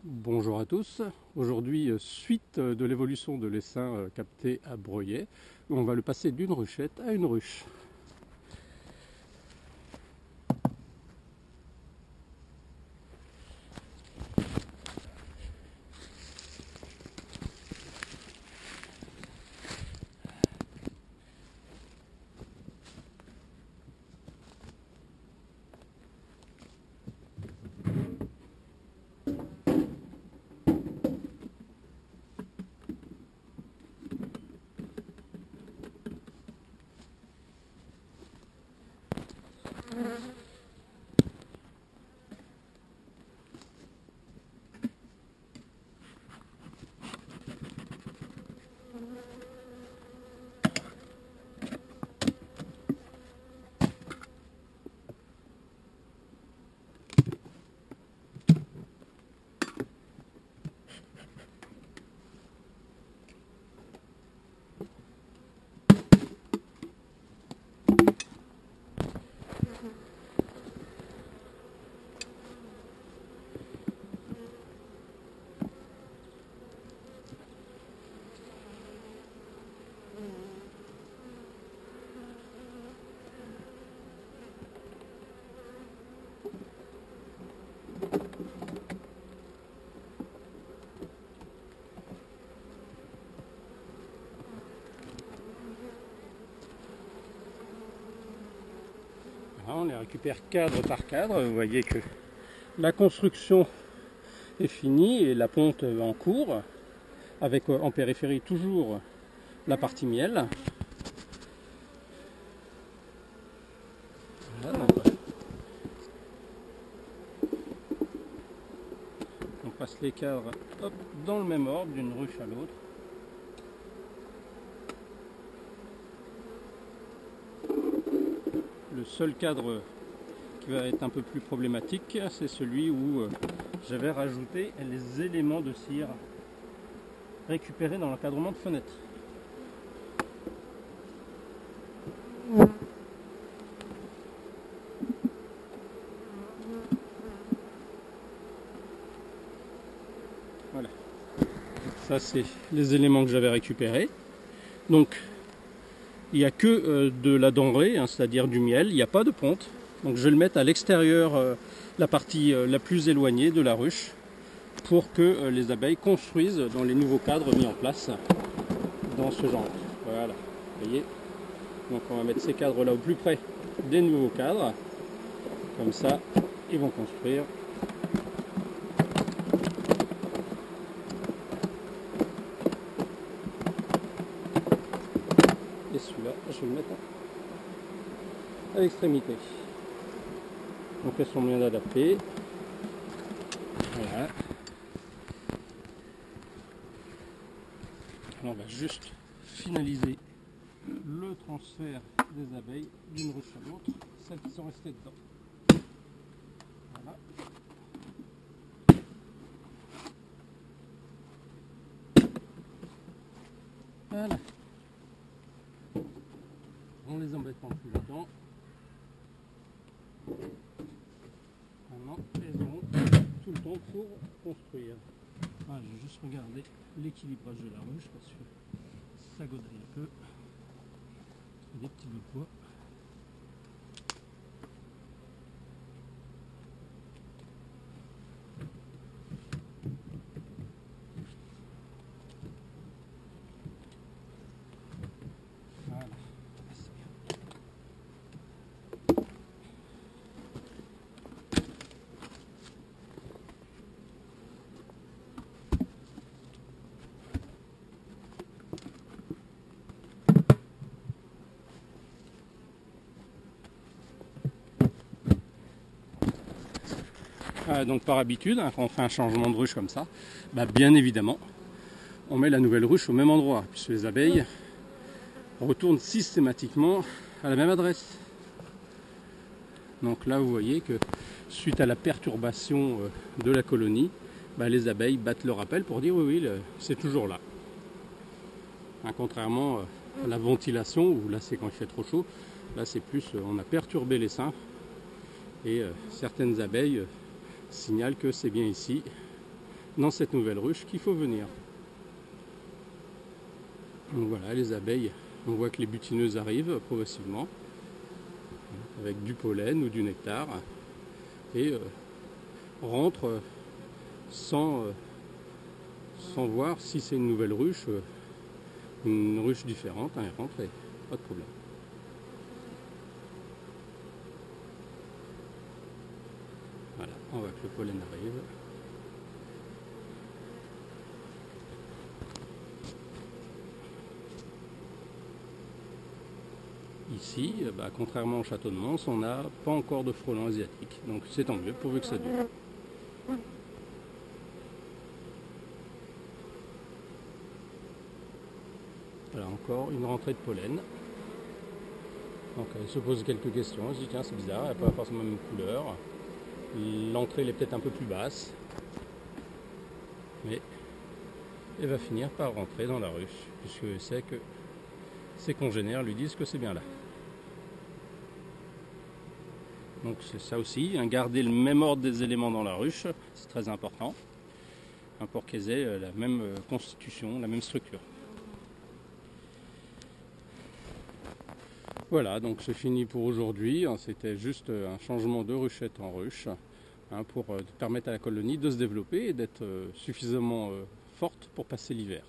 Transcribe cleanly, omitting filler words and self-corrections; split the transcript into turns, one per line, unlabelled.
Bonjour à tous. Aujourd'hui, suite de l'évolution de l'essaim capté à Breuillet, on va le passer d'une ruchette à une ruche. Voilà, on les récupère cadre par cadre. Vous voyez que la construction est finie et la ponte en cours, avec en périphérie toujours la partie miel. Voilà, on passe les cadres hop, dans le même ordre d'une ruche à l'autre. Le seul cadre qui va être un peu plus problématique, c'est celui où j'avais rajouté les éléments de cire récupérés dans l'encadrement de fenêtre. Voilà. Ça, c'est les éléments que j'avais récupérés. Donc, il n'y a que de la denrée, hein, c'est-à-dire du miel, il n'y a pas de ponte. Donc je vais le mettre à l'extérieur, la partie la plus éloignée de la ruche, pour que les abeilles construisent dans les nouveaux cadres mis en place dans ce genre. Voilà, vous voyez. Donc on va mettre ces cadres là au plus près des nouveaux cadres. Comme ça, ils vont construire. Et celui-là, je vais le mettre à l'extrémité. Donc elles sont bien adaptées. Voilà. Alors on va juste finaliser le transfert des abeilles d'une ruche à l'autre, celles qui sont restées dedans. Voilà. Voilà. On les embêtant plus là-dedans. Maintenant, elles auront tout le temps pour construire. Ah, je vais juste regarder l'équilibrage de la ruche parce que ça godille un peu. Il y a des petits bouts de bois. Voilà. Donc par habitude, hein, quand on fait un changement de ruche comme ça, bien évidemment, on met la nouvelle ruche au même endroit, puisque les abeilles retournent systématiquement à la même adresse. Donc là, vous voyez que suite à la perturbation de la colonie, les abeilles battent le rappel pour dire oui, c'est toujours là. Hein, contrairement à la ventilation, où là c'est quand il fait trop chaud, là c'est plus, on a perturbé les cymphes, et certaines abeilles signalent que c'est bien ici dans cette nouvelle ruche qu'il faut venir. Donc voilà, les abeilles, on voit que les butineuses arrivent progressivement avec du pollen ou du nectar et rentrent sans voir si c'est une nouvelle ruche, une ruche différente, hein, elles rentrent et pas de problème. Voilà, on voit que le pollen arrive. Ici, contrairement au château de Mons, on n'a pas encore de frelons asiatiques, donc c'est tant mieux pourvu que ça dure. Voilà encore une rentrée de pollen. Donc elle se pose quelques questions, elle se dit tiens c'est bizarre, elle n'a pas forcément la même couleur. L'entrée elle est peut-être un peu plus basse. Mais elle va finir par rentrer dans la ruche, puisque c'est que ses congénères lui disent que c'est bien là. Donc c'est ça aussi, hein, garder le même ordre des éléments dans la ruche, c'est très important, hein, pour qu'ils aient la même constitution, la même structure. Voilà, donc c'est fini pour aujourd'hui, hein, c'était juste un changement de ruchette en ruche, hein, pour permettre à la colonie de se développer et d'être suffisamment forte pour passer l'hiver.